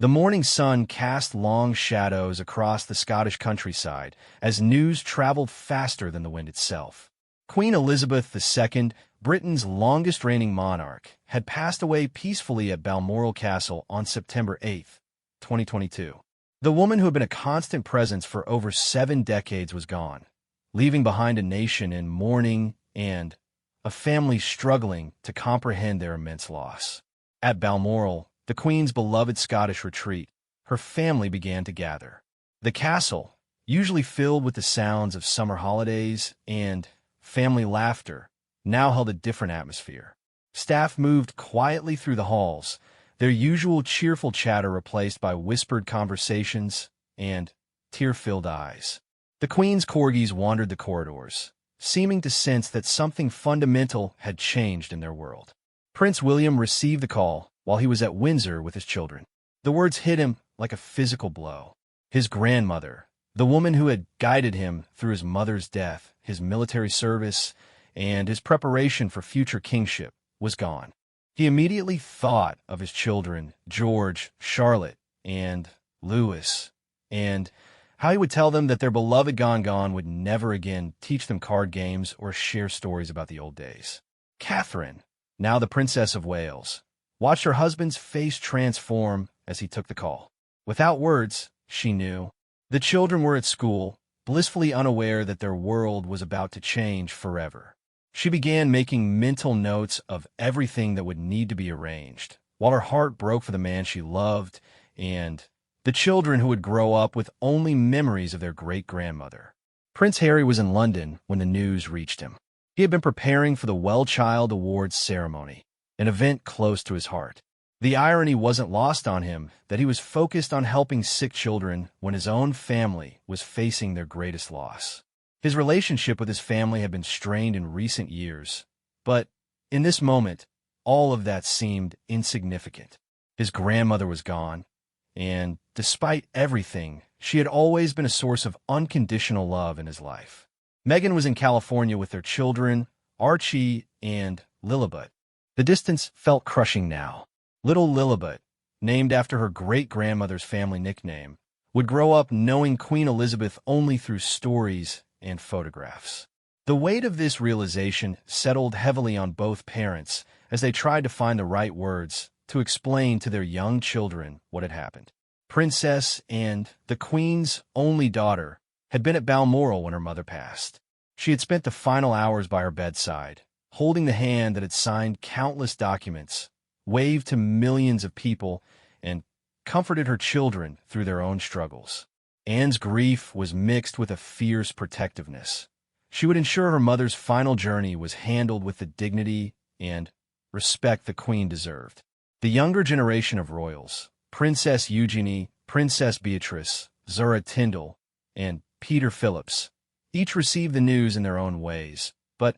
The morning sun cast long shadows across the Scottish countryside as news traveled faster than the wind itself. Queen Elizabeth II, Britain's longest-reigning monarch, had passed away peacefully at Balmoral Castle on September 8, 2022. The woman who had been a constant presence for over 7 decades was gone, leaving behind a nation in mourning and a family struggling to comprehend their immense loss. At Balmoral, the Queen's beloved Scottish retreat, her family began to gather. The castle, usually filled with the sounds of summer holidays and family laughter, now held a different atmosphere. Staff moved quietly through the halls, their usual cheerful chatter replaced by whispered conversations and tear-filled eyes. The Queen's corgis wandered the corridors, seeming to sense that something fundamental had changed in their world. Prince William received the call while he was at Windsor with his children. The words hit him like a physical blow. His grandmother, the woman who had guided him through his mother's death, his military service, and his preparation for future kingship, was gone. He immediately thought of his children, George, Charlotte, and Louis, and how he would tell them that their beloved Gone would never again teach them card games or share stories about the old days. Catherine, now the Princess of Wales, watched her husband's face transform as he took the call. Without words, she knew. The children were at school, blissfully unaware that their world was about to change forever. She began making mental notes of everything that would need to be arranged, while her heart broke for the man she loved and the children who would grow up with only memories of their great-grandmother. Prince Harry was in London when the news reached him. He had been preparing for the Well Child Awards ceremony, an event close to his heart. The irony wasn't lost on him that he was focused on helping sick children when his own family was facing their greatest loss. His relationship with his family had been strained in recent years, but in this moment, all of that seemed insignificant. His grandmother was gone, and despite everything, she had always been a source of unconditional love in his life. Meghan was in California with their children, Archie and Lilibet. The distance felt crushing now. Little Lilibet, named after her great-grandmother's family nickname, would grow up knowing Queen Elizabeth only through stories and photographs. The weight of this realization settled heavily on both parents as they tried to find the right words to explain to their young children what had happened. Princess and the Queen's only daughter had been at Balmoral when her mother passed. She had spent the final hours by her bedside, holding the hand that had signed countless documents, waved to millions of people, and comforted her children through their own struggles. Anne's grief was mixed with a fierce protectiveness. She would ensure her mother's final journey was handled with the dignity and respect the Queen deserved. The younger generation of royals, Princess Eugenie, Princess Beatrice, Zura Tyndall, and Peter Phillips, each received the news in their own ways, but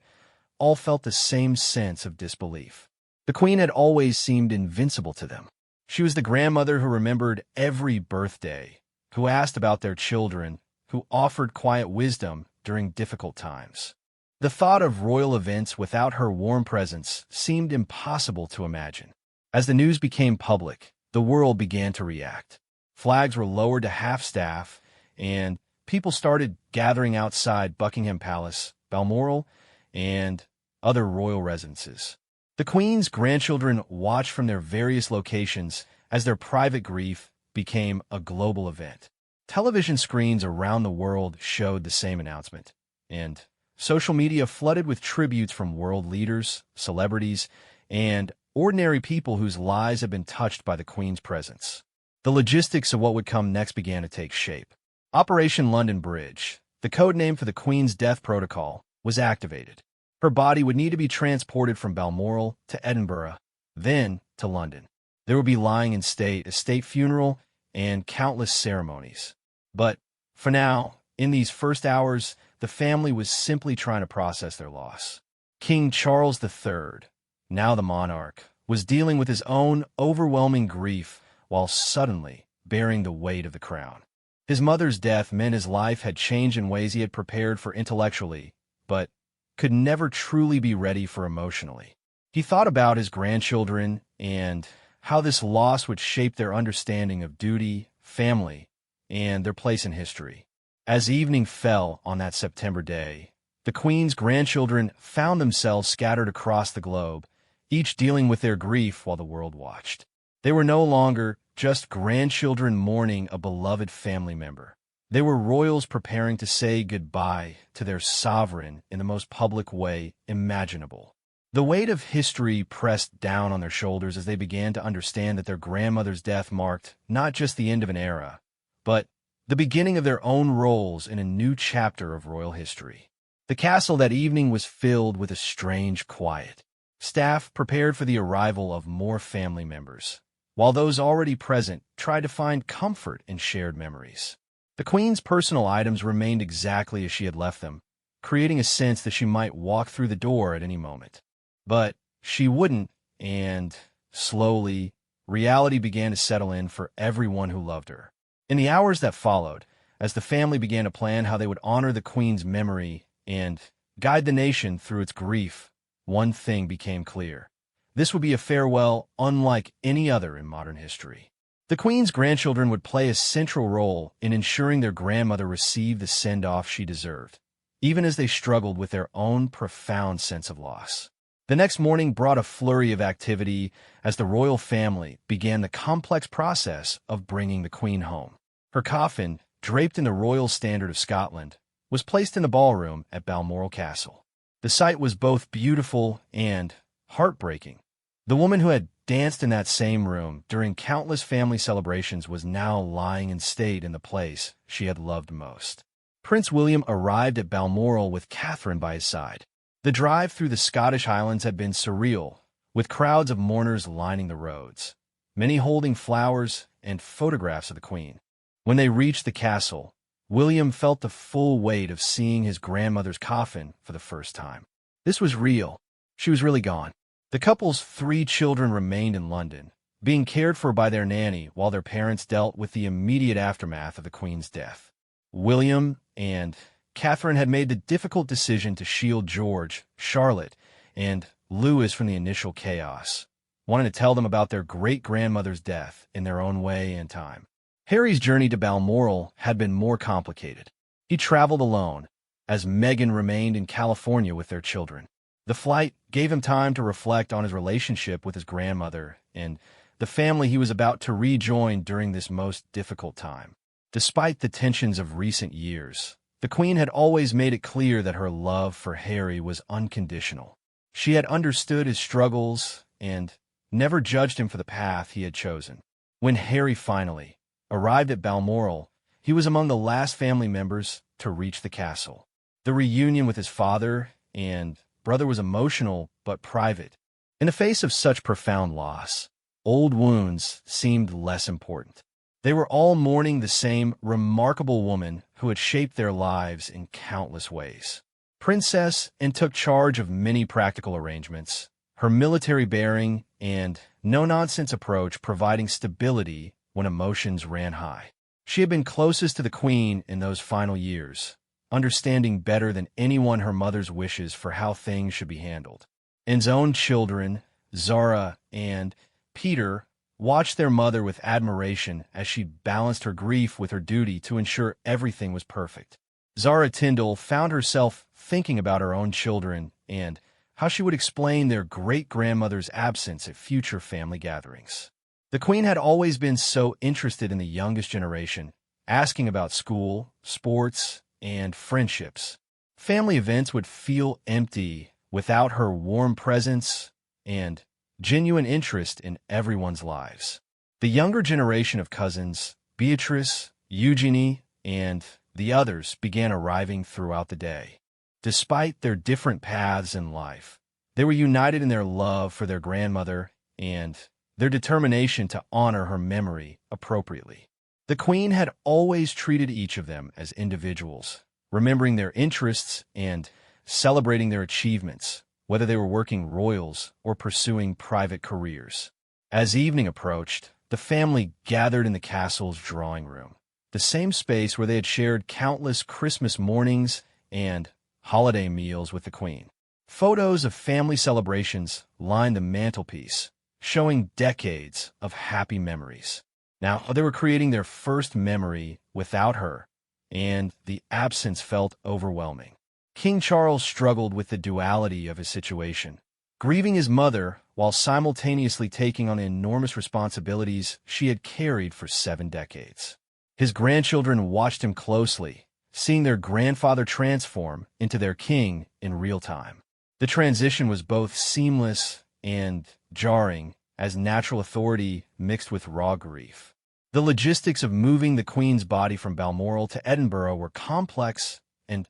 all felt the same sense of disbelief. The Queen had always seemed invincible to them. She was the grandmother who remembered every birthday, who asked about their children, who offered quiet wisdom during difficult times. The thought of royal events without her warm presence seemed impossible to imagine. As the news became public, the world began to react. Flags were lowered to half-staff, and people started gathering outside Buckingham Palace, Balmoral, and other royal residences. The Queen's grandchildren watched from their various locations as their private grief became a global event. Television screens around the world showed the same announcement, and social media flooded with tributes from world leaders, celebrities, and ordinary people whose lives had been touched by the Queen's presence. The logistics of what would come next began to take shape. Operation London Bridge, the code name for the Queen's death protocol, was activated. Her body would need to be transported from Balmoral to Edinburgh, then to London. There would be lying in state, a state funeral, and countless ceremonies. But for now, in these first hours, the family was simply trying to process their loss. King Charles III, now the monarch, was dealing with his own overwhelming grief while suddenly bearing the weight of the crown. His mother's death meant his life had changed in ways he had prepared for intellectually, but could never truly be ready for emotionally. He thought about his grandchildren and how this loss would shape their understanding of duty, family, and their place in history. As evening fell on that September day, the Queen's grandchildren found themselves scattered across the globe, each dealing with their grief while the world watched. They were no longer just grandchildren mourning a beloved family member. They were royals preparing to say goodbye to their sovereign in the most public way imaginable. The weight of history pressed down on their shoulders as they began to understand that their grandmother's death marked not just the end of an era, but the beginning of their own roles in a new chapter of royal history. The castle that evening was filled with a strange quiet. Staff prepared for the arrival of more family members, while those already present tried to find comfort in shared memories. The Queen's personal items remained exactly as she had left them, creating a sense that she might walk through the door at any moment. But she wouldn't, and slowly, reality began to settle in for everyone who loved her. In the hours that followed, as the family began to plan how they would honor the Queen's memory and guide the nation through its grief, one thing became clear. This would be a farewell unlike any other in modern history. The Queen's grandchildren would play a central role in ensuring their grandmother received the send-off she deserved, even as they struggled with their own profound sense of loss. The next morning brought a flurry of activity as the royal family began the complex process of bringing the Queen home. Her coffin, draped in the royal standard of Scotland, was placed in the ballroom at Balmoral Castle. The sight was both beautiful and heartbreaking. The woman who had danced in that same room during countless family celebrations was now lying in state in the place she had loved most. Prince William arrived at Balmoral with Catherine by his side. The drive through the Scottish Highlands had been surreal, with crowds of mourners lining the roads, many holding flowers and photographs of the Queen. When they reached the castle, William felt the full weight of seeing his grandmother's coffin for the first time. This was real. She was really gone. The couple's 3 children remained in London, being cared for by their nanny while their parents dealt with the immediate aftermath of the Queen's death. William and Catherine had made the difficult decision to shield George, Charlotte, and Louis from the initial chaos, wanting to tell them about their great-grandmother's death in their own way and time. Harry's journey to Balmoral had been more complicated. He traveled alone, as Meghan remained in California with their children. The flight gave him time to reflect on his relationship with his grandmother and the family he was about to rejoin during this most difficult time. Despite the tensions of recent years, the Queen had always made it clear that her love for Harry was unconditional. She had understood his struggles and never judged him for the path he had chosen. When Harry finally arrived at Balmoral, he was among the last family members to reach the castle. The reunion with his father and brother was emotional but private. In the face of such profound loss, old wounds seemed less important. They were all mourning the same remarkable woman who had shaped their lives in countless ways. Princess and took charge of many practical arrangements, her military bearing and no-nonsense approach providing stability when emotions ran high. She had been closest to the Queen in those final years, understanding better than anyone her mother's wishes for how things should be handled. Anne's own children, Zara and Peter, watched their mother with admiration as she balanced her grief with her duty to ensure everything was perfect. Zara Tyndall found herself thinking about her own children and how she would explain their great-grandmother's absence at future family gatherings. The Queen had always been so interested in the youngest generation, asking about school, sports, and friendships. Family events would feel empty without her warm presence and genuine interest in everyone's lives. The younger generation of cousins, Beatrice, Eugenie, and the others began arriving throughout the day. Despite their different paths in life, they were united in their love for their grandmother and their determination to honor her memory appropriately. The Queen had always treated each of them as individuals, remembering their interests and celebrating their achievements, whether they were working royals or pursuing private careers. As evening approached, the family gathered in the castle's drawing room, the same space where they had shared countless Christmas mornings and holiday meals with the Queen. Photos of family celebrations lined the mantelpiece, showing decades of happy memories. Now, they were creating their first memory without her, and the absence felt overwhelming. King Charles struggled with the duality of his situation, grieving his mother while simultaneously taking on enormous responsibilities she had carried for 7 decades. His grandchildren watched him closely, seeing their grandfather transform into their king in real time. The transition was both seamless and jarring, as natural authority mixed with raw grief. The logistics of moving the Queen's body from Balmoral to Edinburgh were complex and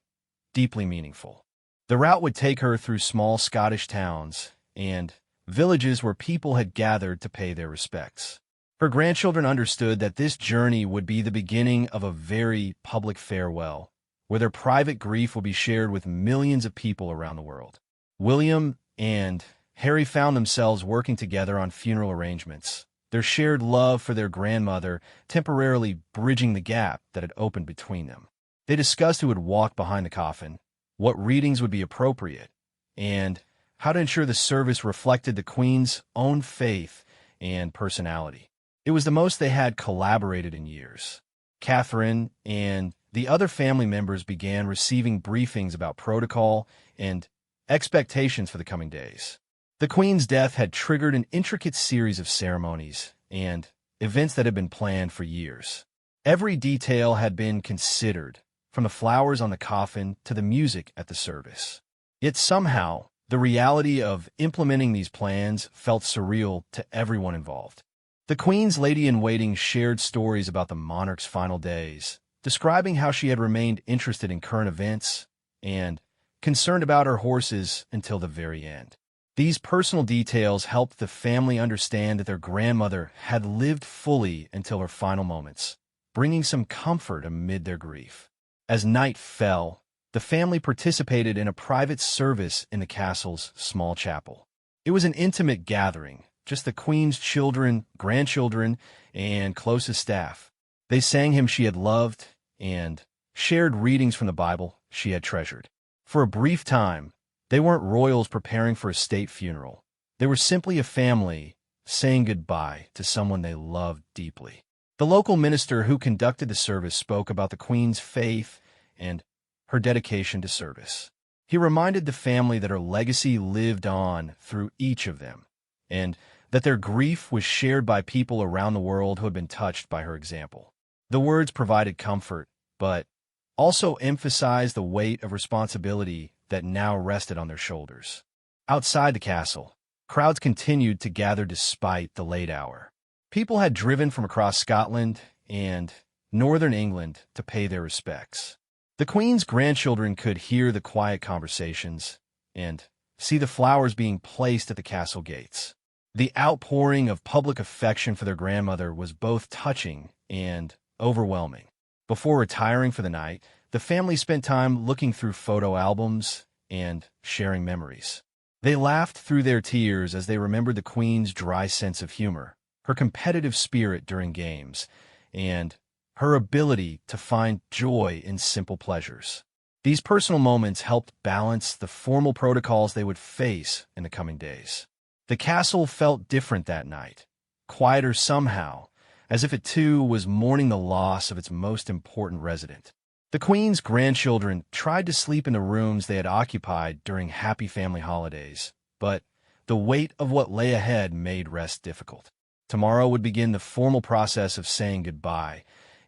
deeply meaningful. The route would take her through small Scottish towns and villages where people had gathered to pay their respects. Her grandchildren understood that this journey would be the beginning of a very public farewell, where their private grief would be shared with millions of people around the world. William and Harry found themselves working together on funeral arrangements, their shared love for their grandmother temporarily bridging the gap that had opened between them. They discussed who would walk behind the coffin, what readings would be appropriate, and how to ensure the service reflected the Queen's own faith and personality. It was the most they had collaborated in years. Catherine and the other family members began receiving briefings about protocol and expectations for the coming days. The Queen's death had triggered an intricate series of ceremonies and events that had been planned for years. Every detail had been considered, from the flowers on the coffin to the music at the service. Yet somehow, the reality of implementing these plans felt surreal to everyone involved. The Queen's lady-in-waiting shared stories about the monarch's final days, describing how she had remained interested in current events and concerned about her horses until the very end. These personal details helped the family understand that their grandmother had lived fully until her final moments, bringing some comfort amid their grief. As night fell, the family participated in a private service in the castle's small chapel. It was an intimate gathering, just the Queen's children, grandchildren, and closest staff. They sang hymns she had loved and shared readings from the Bible she had treasured. For a brief time, they weren't royals preparing for a state funeral. They were simply a family saying goodbye to someone they loved deeply. The local minister who conducted the service spoke about the Queen's faith and her dedication to service. He reminded the family that her legacy lived on through each of them, and that their grief was shared by people around the world who had been touched by her example. The words provided comfort, but also emphasized the weight of responsibility that now rested on their shoulders. Outside the castle, crowds continued to gather despite the late hour. People had driven from across Scotland and northern England to pay their respects. The Queen's grandchildren could hear the quiet conversations and see the flowers being placed at the castle gates. The outpouring of public affection for their grandmother was both touching and overwhelming. Before retiring for the night, the family spent time looking through photo albums and sharing memories. They laughed through their tears as they remembered the Queen's dry sense of humor, her competitive spirit during games, and her ability to find joy in simple pleasures. These personal moments helped balance the formal protocols they would face in the coming days. The castle felt different that night, quieter somehow, as if it too was mourning the loss of its most important resident. The Queen's grandchildren tried to sleep in the rooms they had occupied during happy family holidays, but the weight of what lay ahead made rest difficult. Tomorrow would begin the formal process of saying goodbye,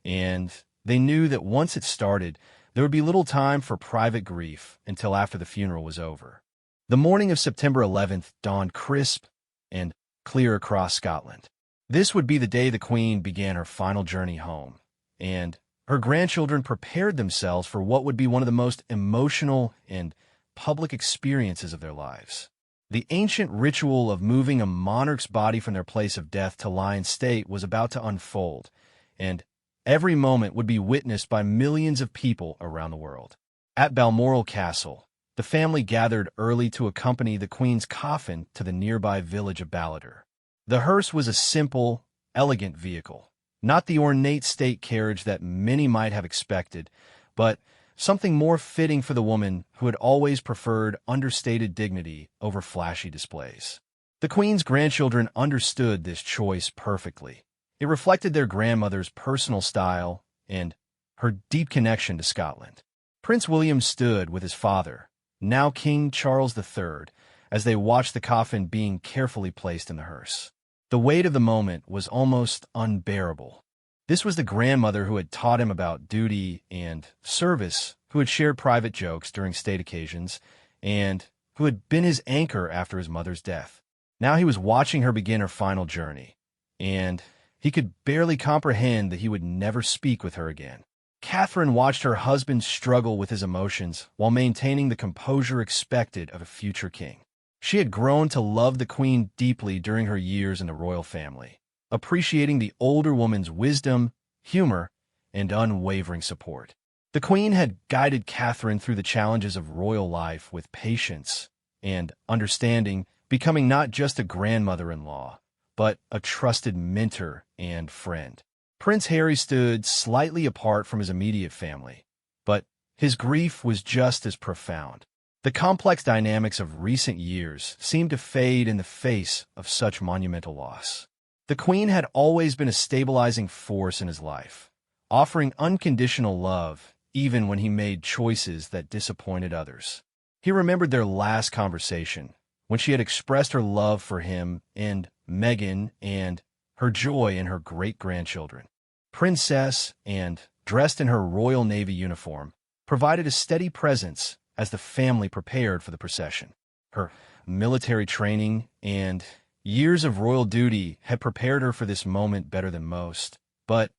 and they knew that once it started, there would be little time for private grief until after the funeral was over. The morning of September 11th dawned crisp and clear across Scotland. This would be the day the Queen began her final journey home, and her grandchildren prepared themselves for what would be one of the most emotional and public experiences of their lives. The ancient ritual of moving a monarch's body from their place of death to lie in state was about to unfold, and every moment would be witnessed by millions of people around the world. At Balmoral Castle, the family gathered early to accompany the Queen's coffin to the nearby village of Ballater. The hearse was a simple, elegant vehicle, not the ornate state carriage that many might have expected, but something more fitting for the woman who had always preferred understated dignity over flashy displays. The Queen's grandchildren understood this choice perfectly. It reflected their grandmother's personal style and her deep connection to Scotland. Prince William stood with his father, now King Charles III, as they watched the coffin being carefully placed in the hearse. The weight of the moment was almost unbearable. This was the grandmother who had taught him about duty and service, who had shared private jokes during state occasions, and who had been his anchor after his mother's death. Now he was watching her begin her final journey, and he could barely comprehend that he would never speak with her again. Catherine watched her husband struggle with his emotions while maintaining the composure expected of a future king. She had grown to love the Queen deeply during her years in the royal family, appreciating the older woman's wisdom, humor, and unwavering support. The Queen had guided Catherine through the challenges of royal life with patience and understanding, becoming not just a grandmother-in-law, but a trusted mentor and friend. Prince Harry stood slightly apart from his immediate family, but his grief was just as profound. The complex dynamics of recent years seemed to fade in the face of such monumental loss. The Queen had always been a stabilizing force in his life, offering unconditional love even when he made choices that disappointed others. He remembered their last conversation, when she had expressed her love for him and Meghan and her joy in her great-grandchildren. Princess, and dressed in her Royal Navy uniform, provided a steady presence as the family prepared for the procession. Her military training and years of royal duty had prepared her for this moment better than most, but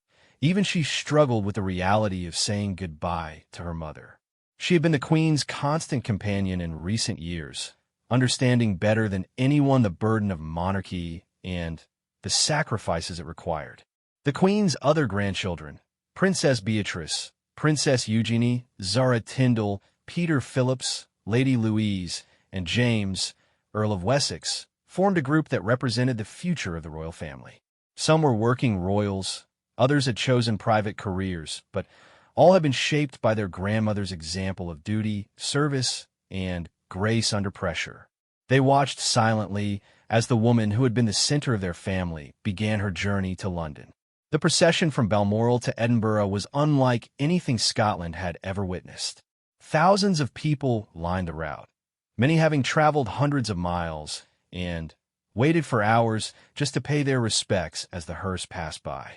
even she struggled with the reality of saying goodbye to her mother. She had been the Queen's constant companion in recent years, understanding better than anyone the burden of monarchy and the sacrifices it required. The Queen's other grandchildren, Princess Beatrice, Princess Eugenie, Zara Tyndall, Peter Phillips, Lady Louise, and James, Earl of Wessex, formed a group that represented the future of the royal family. Some were working royals, others had chosen private careers, but all had been shaped by their grandmother's example of duty, service, and grace under pressure. They watched silently as the woman who had been the center of their family began her journey to London. The procession from Balmoral to Edinburgh was unlike anything Scotland had ever witnessed. Thousands of people lined the route, many having traveled hundreds of miles and waited for hours just to pay their respects as the hearse passed by.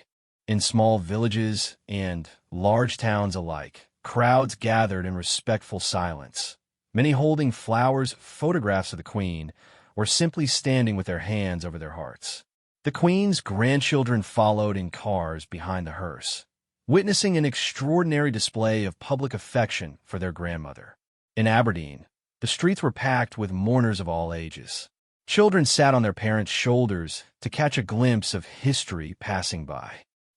In small villages and large towns alike, crowds gathered in respectful silence, many holding flowers, photographs of the Queen, or simply standing with their hands over their hearts. The Queen's grandchildren followed in cars behind the hearse, witnessing an extraordinary display of public affection for their grandmother. In Aberdeen, the streets were packed with mourners of all ages. Children sat on their parents' shoulders to catch a glimpse of history passing by.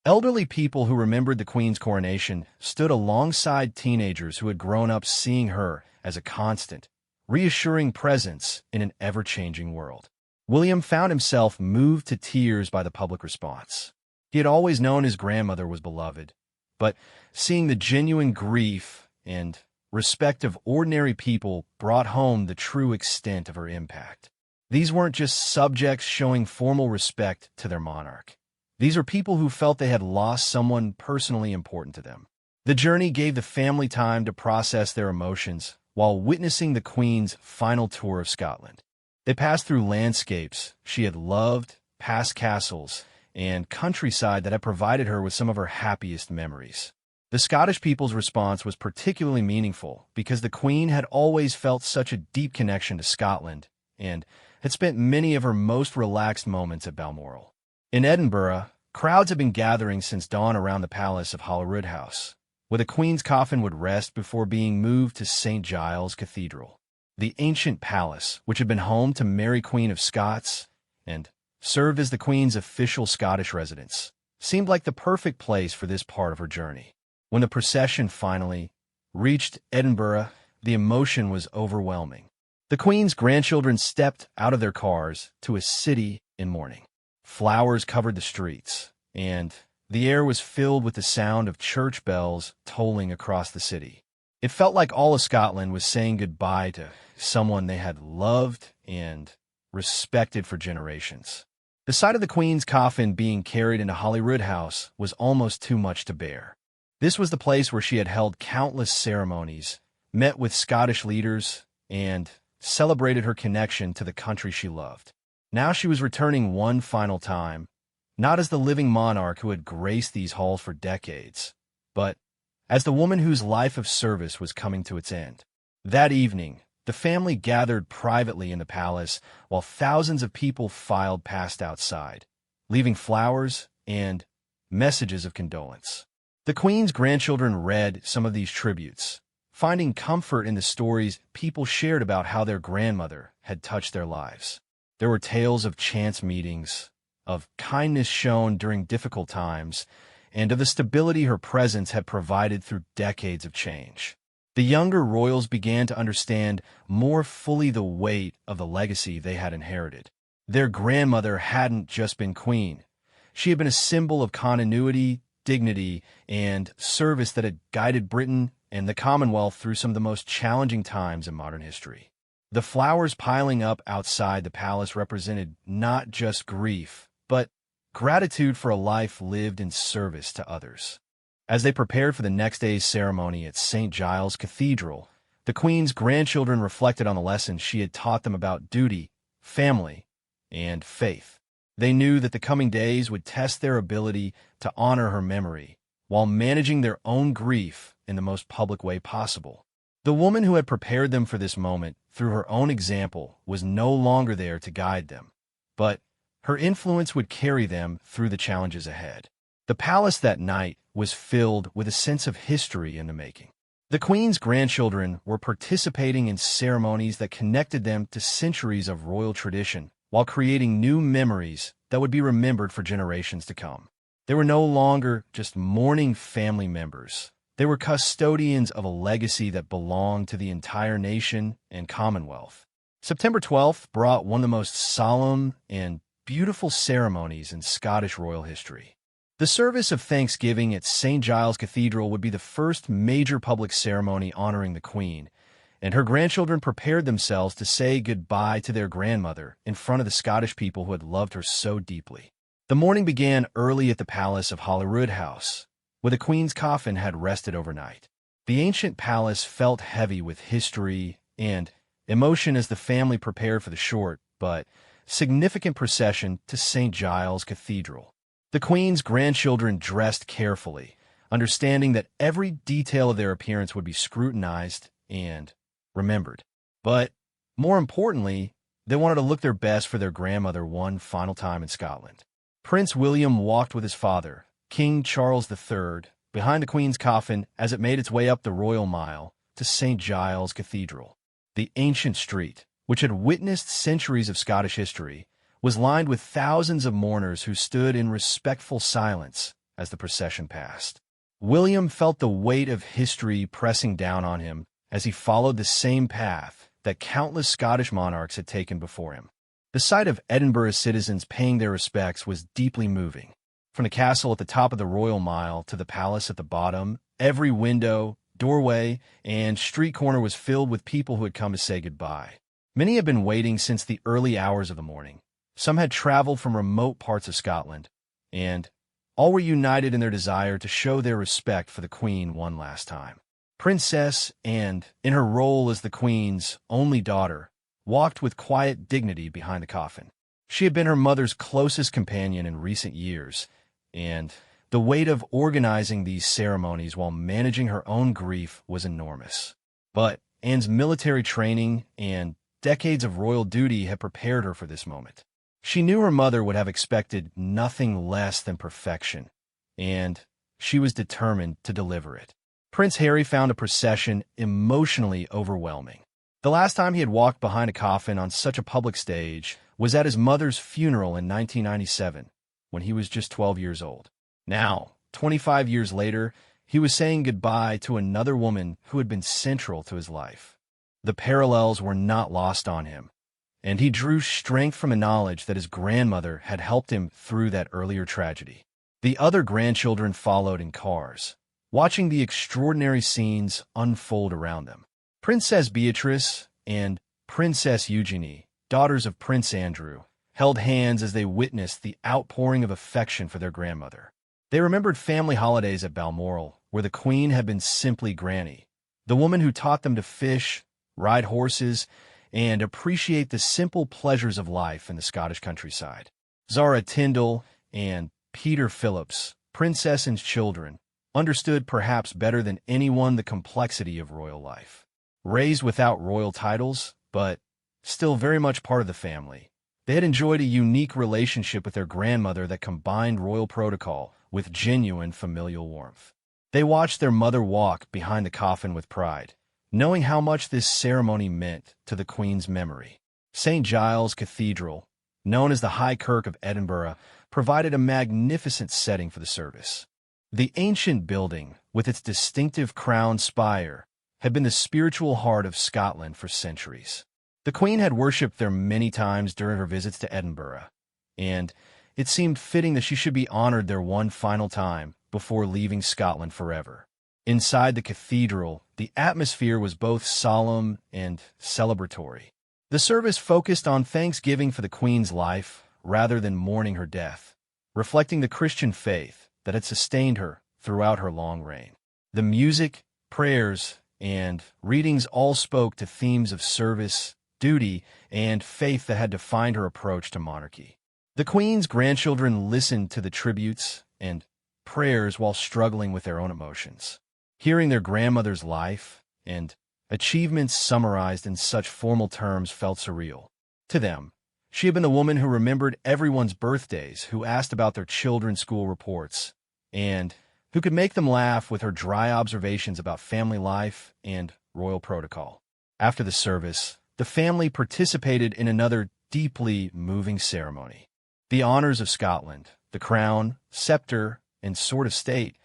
Elderly people who remembered the Queen's coronation stood alongside teenagers who had grown up seeing her as a constant, reassuring presence in an ever-changing world. William found himself moved to tears by the public response. He had always known his grandmother was beloved, but seeing the genuine grief and respect of ordinary people brought home the true extent of her impact. These weren't just subjects showing formal respect to their monarch. These are people who felt they had lost someone personally important to them. The journey gave the family time to process their emotions while witnessing the Queen's final tour of Scotland. They passed through landscapes she had loved, past castles, and countryside that had provided her with some of her happiest memories. The Scottish people's response was particularly meaningful because the Queen had always felt such a deep connection to Scotland and had spent many of her most relaxed moments at Balmoral. In Edinburgh, crowds had been gathering since dawn around the palace of Holyrood House, where the Queen's coffin would rest before being moved to St. Giles Cathedral. The ancient palace, which had been home to Mary Queen of Scots and served as the Queen's official Scottish residence, seemed like the perfect place for this part of her journey. When the procession finally reached Edinburgh, the emotion was overwhelming. The Queen's grandchildren stepped out of their cars to a city in mourning. Flowers covered the streets, and the air was filled with the sound of church bells tolling across the city. It felt like all of Scotland was saying goodbye to someone they had loved and respected for generations. The sight of the Queen's coffin being carried into Holyrood House was almost too much to bear. This was the place where she had held countless ceremonies, met with Scottish leaders, and celebrated her connection to the country she loved. Now she was returning one final time, not as the living monarch who had graced these halls for decades, but as the woman whose life of service was coming to its end. That evening, the family gathered privately in the palace while thousands of people filed past outside, leaving flowers and messages of condolence. The Queen's grandchildren read some of these tributes, finding comfort in the stories people shared about how their grandmother had touched their lives. There were tales of chance meetings, of kindness shown during difficult times, and of the stability her presence had provided through decades of change. The younger royals began to understand more fully the weight of the legacy they had inherited. Their grandmother hadn't just been queen. She had been a symbol of continuity, dignity, and service that had guided Britain and the Commonwealth through some of the most challenging times in modern history. The flowers piling up outside the palace represented not just grief, but gratitude for a life lived in service to others. As they prepared for the next day's ceremony at St. Giles Cathedral, the Queen's grandchildren reflected on the lessons she had taught them about duty, family, and faith. They knew that the coming days would test their ability to honor her memory, while managing their own grief in the most public way possible. The woman who had prepared them for this moment through her own example was no longer there to guide them, but her influence would carry them through the challenges ahead. The palace that night was filled with a sense of history in the making. The Queen's grandchildren were participating in ceremonies that connected them to centuries of royal tradition, while creating new memories that would be remembered for generations to come. They were no longer just mourning family members. They were custodians of a legacy that belonged to the entire nation and Commonwealth. September 12th brought one of the most solemn and beautiful ceremonies in Scottish royal history. The service of Thanksgiving at St. Giles Cathedral would be the first major public ceremony honoring the Queen, and her grandchildren prepared themselves to say goodbye to their grandmother in front of the Scottish people who had loved her so deeply. The morning began early at the palace of Holyrood House, where the Queen's coffin had rested overnight. The ancient palace felt heavy with history and emotion as the family prepared for the short but significant procession to St. Giles Cathedral. The Queen's grandchildren dressed carefully, understanding that every detail of their appearance would be scrutinized and remembered. But more importantly, they wanted to look their best for their grandmother one final time in Scotland. Prince William walked with his father, King Charles III, behind the Queen's coffin as it made its way up the Royal Mile to St. Giles Cathedral. The ancient street, which had witnessed centuries of Scottish history, was lined with thousands of mourners who stood in respectful silence as the procession passed. William felt the weight of history pressing down on him as he followed the same path that countless Scottish monarchs had taken before him. The sight of Edinburgh's citizens paying their respects was deeply moving. From the castle at the top of the Royal Mile to the palace at the bottom, every window, doorway, and street corner was filled with people who had come to say goodbye. Many had been waiting since the early hours of the morning. Some had traveled from remote parts of Scotland, and all were united in their desire to show their respect for the Queen one last time. Princess Anne, in her role as the Queen's only daughter, walked with quiet dignity behind the coffin. She had been her mother's closest companion in recent years, and the weight of organizing these ceremonies while managing her own grief was enormous. But Anne's military training and decades of royal duty had prepared her for this moment. She knew her mother would have expected nothing less than perfection, and she was determined to deliver it. Prince Harry found a procession emotionally overwhelming. The last time he had walked behind a coffin on such a public stage was at his mother's funeral in 1997, when he was just 12 years old. Now, 25 years later, he was saying goodbye to another woman who had been central to his life. The parallels were not lost on him, and he drew strength from the knowledge that his grandmother had helped him through that earlier tragedy. The other grandchildren followed in cars, watching the extraordinary scenes unfold around them. Princess Beatrice and Princess Eugenie daughters of Prince Andrew, held hands as they witnessed the outpouring of affection for their grandmother. They remembered family holidays at Balmoral, where the Queen had been simply Granny, the woman who taught them to fish, ride horses, and appreciate the simple pleasures of life in the Scottish countryside. Zara Tyndall and Peter Phillips, Princess and children, understood perhaps better than anyone the complexity of royal life. Raised without royal titles, but still very much part of the family, they had enjoyed a unique relationship with their grandmother that combined royal protocol with genuine familial warmth. They watched their mother walk behind the coffin with pride, knowing how much this ceremony meant to the Queen's memory. St. Giles Cathedral, known as the High Kirk of Edinburgh, provided a magnificent setting for the service. The ancient building, with its distinctive crowned spire, had been the spiritual heart of Scotland for centuries. The Queen had worshipped there many times during her visits to Edinburgh, and it seemed fitting that she should be honored there one final time before leaving Scotland forever. Inside the cathedral, the atmosphere was both solemn and celebratory. The service focused on thanksgiving for the Queen's life rather than mourning her death, reflecting the Christian faith that had sustained her throughout her long reign. The music, prayers, and readings all spoke to themes of service, duty, and faith that had defined her approach to monarchy. The Queen's grandchildren listened to the tributes and prayers while struggling with their own emotions. Hearing their grandmother's life and achievements summarized in such formal terms felt surreal. To them, she had been the woman who remembered everyone's birthdays, who asked about their children's school reports, and who could make them laugh with her dry observations about family life and royal protocol. After the service, the family participated in another deeply moving ceremony. The honors of Scotland, the crown, scepter, and sword of state,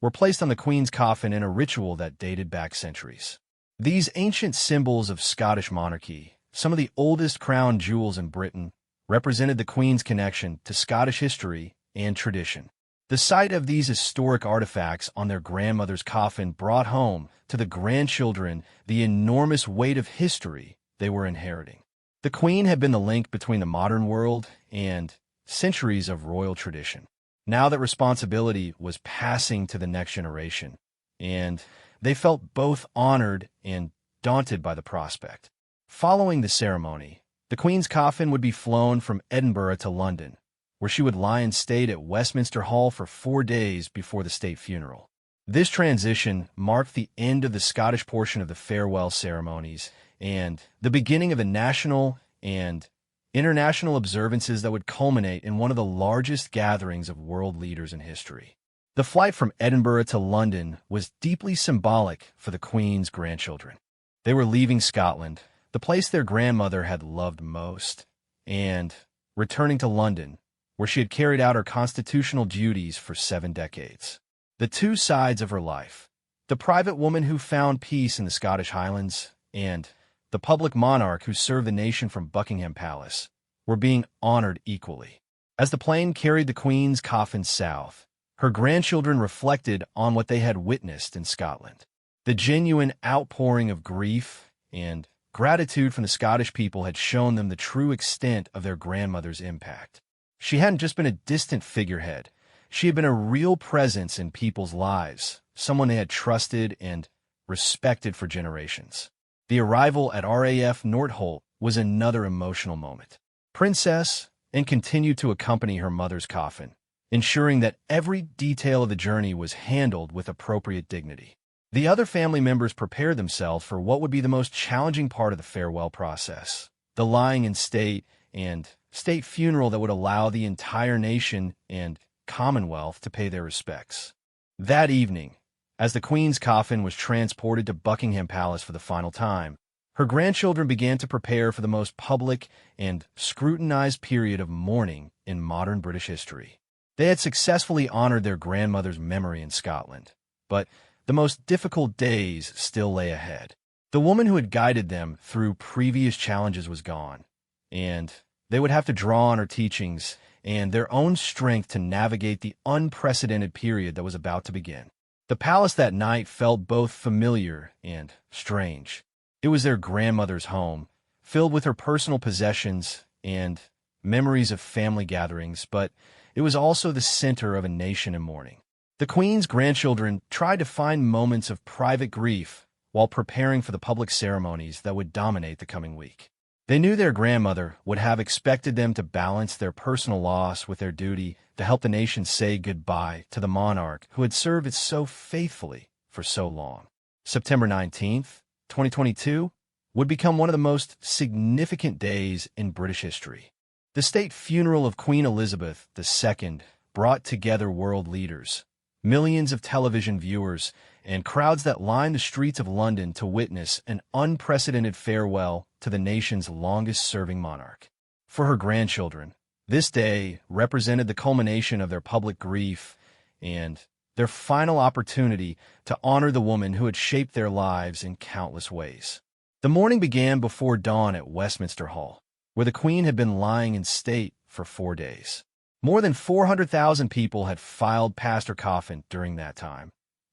were placed on the Queen's coffin in a ritual that dated back centuries. These ancient symbols of Scottish monarchy, some of the oldest crown jewels in Britain, represented the Queen's connection to Scottish history and tradition. The sight of these historic artifacts on their grandmother's coffin brought home to the grandchildren the enormous weight of history they were inheriting. The Queen had been the link between the modern world and centuries of royal tradition. Now that responsibility was passing to the next generation, and they felt both honored and daunted by the prospect. Following the ceremony, the Queen's coffin would be flown from Edinburgh to London, where she would lie in state at Westminster Hall for 4 days before the state funeral. This transition marked the end of the Scottish portion of the farewell ceremonies and the beginning of the national and international observances that would culminate in one of the largest gatherings of world leaders in history. The flight from Edinburgh to London was deeply symbolic for the Queen's grandchildren. They were leaving Scotland, the place their grandmother had loved most, and returning to London, where she had carried out her constitutional duties for 7 decades. The two sides of her life, the private woman who found peace in the Scottish Highlands and the public monarch who served the nation from Buckingham Palace, were being honored equally. As the plane carried the Queen's coffin south, her grandchildren reflected on what they had witnessed in Scotland. The genuine outpouring of grief and gratitude from the Scottish people had shown them the true extent of their grandmother's impact. She hadn't just been a distant figurehead. She had been a real presence in people's lives, someone they had trusted and respected for generations. The arrival at RAF Northolt was another emotional moment. Princess and continued to accompany her mother's coffin, ensuring that every detail of the journey was handled with appropriate dignity. The other family members prepared themselves for what would be the most challenging part of the farewell process, the lying in state and state funeral that would allow the entire nation and Commonwealth to pay their respects. That evening, as the Queen's coffin was transported to Buckingham Palace for the final time, her grandchildren began to prepare for the most public and scrutinized period of mourning in modern British history. They had successfully honored their grandmother's memory in Scotland, but the most difficult days still lay ahead. The woman who had guided them through previous challenges was gone, and they would have to draw on her teachings and their own strength to navigate the unprecedented period that was about to begin. The palace that night felt both familiar and strange. It was their grandmother's home, filled with her personal possessions and memories of family gatherings, but it was also the center of a nation in mourning. The Queen's grandchildren tried to find moments of private grief while preparing for the public ceremonies that would dominate the coming week. They knew their grandmother would have expected them to balance their personal loss with their duty to help the nation say goodbye to the monarch who had served it so faithfully for so long. September 19th, 2022, would become one of the most significant days in British history. The state funeral of Queen Elizabeth II brought together world leaders, millions of television viewers, and crowds that lined the streets of London to witness an unprecedented farewell to the nation's longest-serving monarch. For her grandchildren, this day represented the culmination of their public grief and their final opportunity to honor the woman who had shaped their lives in countless ways. The morning began before dawn at Westminster Hall, where the Queen had been lying in state for 4 days. More than 400,000 people had filed past her coffin during that time,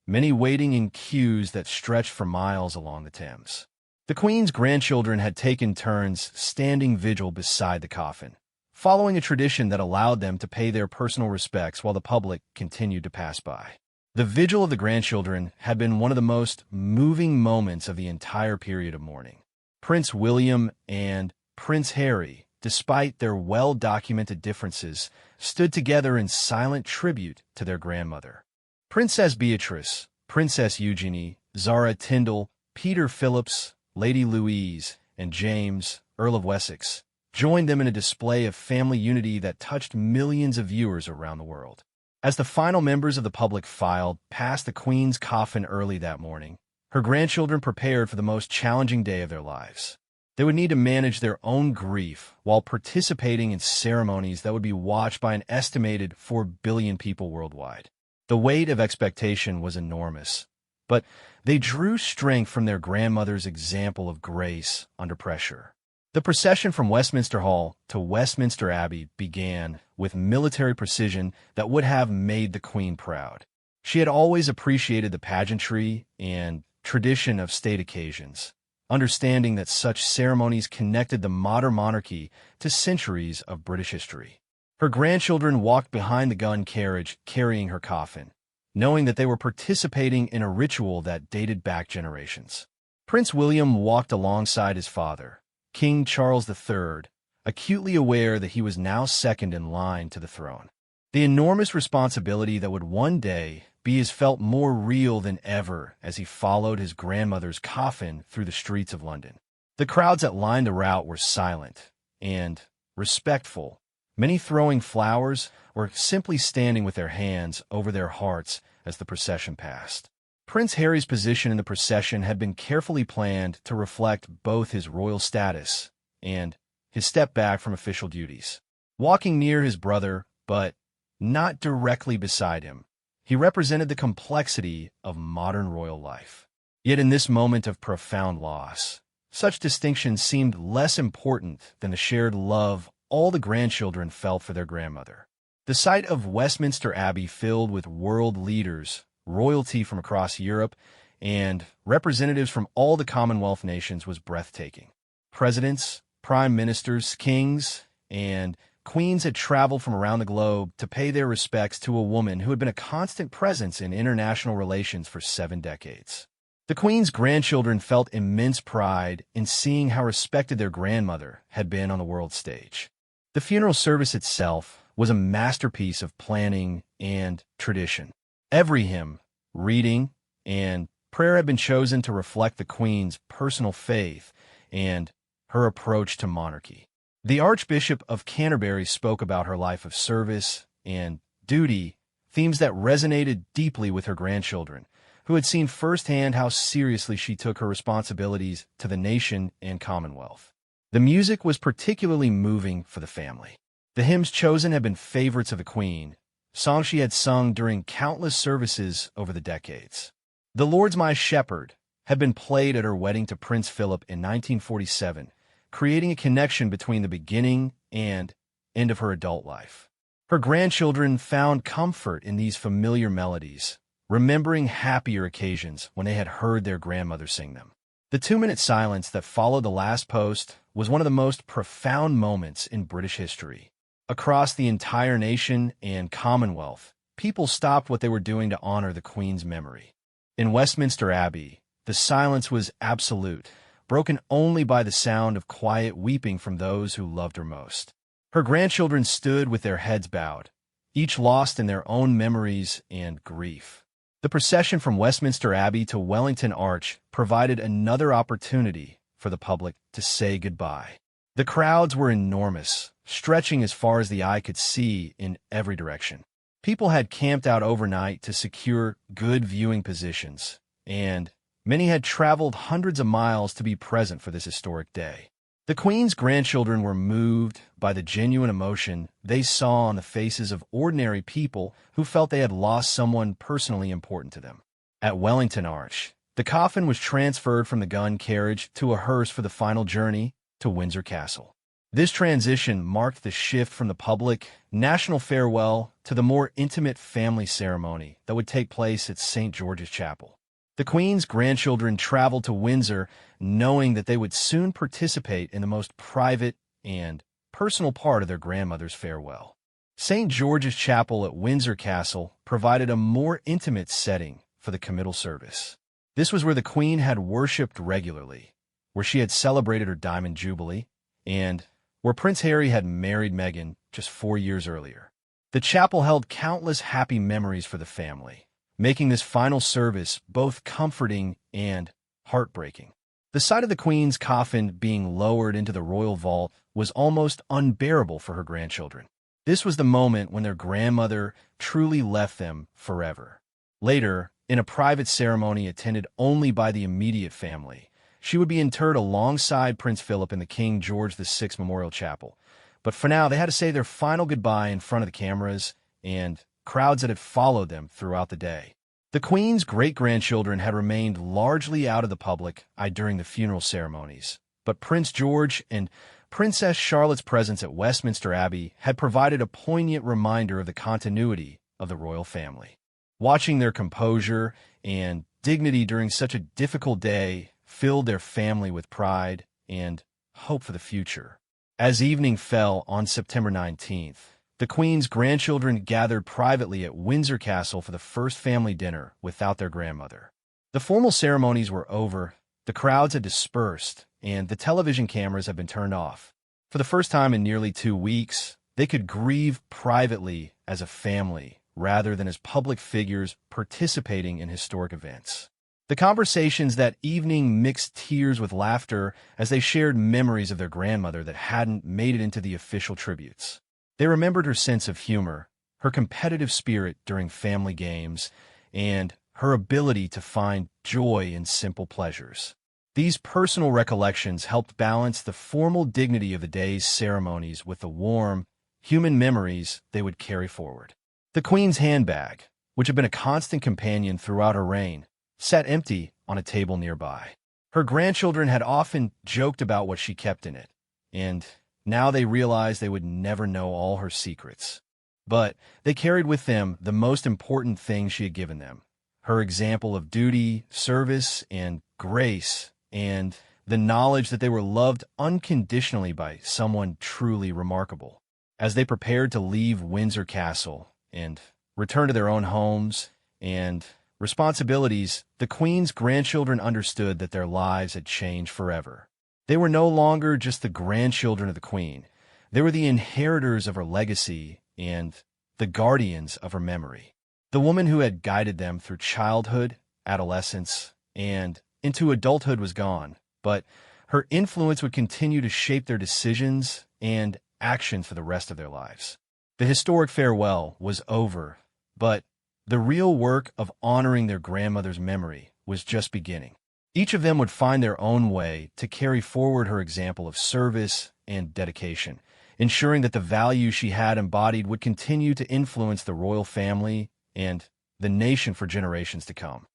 many waiting in queues that stretched for miles along the Thames. The Queen's grandchildren had taken turns standing vigil beside the coffin, following a tradition that allowed them to pay their personal respects while the public continued to pass by. The vigil of the grandchildren had been one of the most moving moments of the entire period of mourning. Prince William and Prince Harry, despite their well-documented differences, stood together in silent tribute to their grandmother. Princess Beatrice, Princess Eugenie, Zara Tyndall, Peter Phillips, Lady Louise, and James, Earl of Wessex, joined them in a display of family unity that touched millions of viewers around the world. As the final members of the public filed past the Queen's coffin early that morning, her grandchildren prepared for the most challenging day of their lives. They would need to manage their own grief while participating in ceremonies that would be watched by an estimated 4 billion people worldwide. The weight of expectation was enormous, but they drew strength from their grandmother's example of grace under pressure. The procession from Westminster Hall to Westminster Abbey began with military precision that would have made the Queen proud. She had always appreciated the pageantry and tradition of state occasions, understanding that such ceremonies connected the modern monarchy to centuries of British history. Her grandchildren walked behind the gun carriage carrying her coffin, knowing that they were participating in a ritual that dated back generations. Prince William walked alongside his father, King Charles III, acutely aware that he was now second in line to the throne. The enormous responsibility that would one day be his felt more real than ever as he followed his grandmother's coffin through the streets of London. The crowds that lined the route were silent and respectful, many throwing flowers or simply standing with their hands over their hearts as the procession passed. Prince Harry's position in the procession had been carefully planned to reflect both his royal status and his step back from official duties. Walking near his brother, but not directly beside him, he represented the complexity of modern royal life. Yet in this moment of profound loss, such distinction seemed less important than the shared love all the grandchildren felt for their grandmother. The sight of Westminster Abbey filled with world leaders, royalty from across Europe, and representatives from all the Commonwealth nations was breathtaking. Presidents, prime ministers, kings, and queens had traveled from around the globe to pay their respects to a woman who had been a constant presence in international relations for 7 decades. The Queen's grandchildren felt immense pride in seeing how respected their grandmother had been on the world stage. The funeral service itself was a masterpiece of planning and tradition. Every hymn, reading, and prayer had been chosen to reflect the Queen's personal faith and her approach to monarchy. The Archbishop of Canterbury spoke about her life of service and duty, themes that resonated deeply with her grandchildren, who had seen firsthand how seriously she took her responsibilities to the nation and Commonwealth. The music was particularly moving for the family. The hymns chosen had been favorites of the Queen, songs she had sung during countless services over the decades. "The Lord's My Shepherd" had been played at her wedding to Prince Philip in 1947, creating a connection between the beginning and end of her adult life. Her grandchildren found comfort in these familiar melodies, remembering happier occasions when they had heard their grandmother sing them. The 2-minute silence that followed the last post was one of the most profound moments in British history. Across the entire nation and Commonwealth, people stopped what they were doing to honor the Queen's memory. In Westminster Abbey, the silence was absolute, broken only by the sound of quiet weeping from those who loved her most. Her grandchildren stood with their heads bowed, each lost in their own memories and grief. The procession from Westminster Abbey to Wellington Arch provided another opportunity for the public to say goodbye. The crowds were enormous, stretching as far as the eye could see in every direction. People had camped out overnight to secure good viewing positions, and many had traveled hundreds of miles to be present for this historic day. The Queen's grandchildren were moved by the genuine emotion they saw on the faces of ordinary people who felt they had lost someone personally important to them. At Wellington Arch, the coffin was transferred from the gun carriage to a hearse for the final journey to Windsor Castle. This transition marked the shift from the public, national farewell to the more intimate family ceremony that would take place at St. George's Chapel. The Queen's grandchildren traveled to Windsor knowing that they would soon participate in the most private and personal part of their grandmother's farewell. St. George's Chapel at Windsor Castle provided a more intimate setting for the committal service. This was where the Queen had worshipped regularly, where she had celebrated her Diamond Jubilee, and where Prince Harry had married Meghan just 4 years earlier. The chapel held countless happy memories for the family, making this final service both comforting and heartbreaking. The sight of the Queen's coffin being lowered into the royal vault was almost unbearable for her grandchildren. This was the moment when their grandmother truly left them forever. Later, in a private ceremony attended only by the immediate family, she would be interred alongside Prince Philip in the King George VI Memorial Chapel. But for now, they had to say their final goodbye in front of the cameras and crowds that had followed them throughout the day. The Queen's great-grandchildren had remained largely out of the public eye during the funeral ceremonies, but Prince George and Princess Charlotte's presence at Westminster Abbey had provided a poignant reminder of the continuity of the royal family. Watching their composure and dignity during such a difficult day filled their family with pride and hope for the future. As evening fell on September 19th, the Queen's grandchildren gathered privately at Windsor Castle for the first family dinner without their grandmother. The formal ceremonies were over, the crowds had dispersed, and the television cameras had been turned off. For the first time in nearly 2 weeks, they could grieve privately as a family rather than as public figures participating in historic events. The conversations that evening mixed tears with laughter as they shared memories of their grandmother that hadn't made it into the official tributes. They remembered her sense of humor, her competitive spirit during family games, and her ability to find joy in simple pleasures. These personal recollections helped balance the formal dignity of the day's ceremonies with the warm, human memories they would carry forward. The Queen's handbag, which had been a constant companion throughout her reign, sat empty on a table nearby. Her grandchildren had often joked about what she kept in it, and now they realized they would never know all her secrets. But they carried with them the most important thing she had given them, her example of duty, service, and grace, and the knowledge that they were loved unconditionally by someone truly remarkable. As they prepared to leave Windsor Castle and return to their own homes and responsibilities, the Queen's grandchildren understood that their lives had changed forever. They were no longer just the grandchildren of the Queen. They were the inheritors of her legacy and the guardians of her memory. The woman who had guided them through childhood, adolescence, and into adulthood was gone, but her influence would continue to shape their decisions and actions for the rest of their lives. The historic farewell was over, but the real work of honoring their grandmother's memory was just beginning. Each of them would find their own way to carry forward her example of service and dedication, ensuring that the values she had embodied would continue to influence the royal family and the nation for generations to come.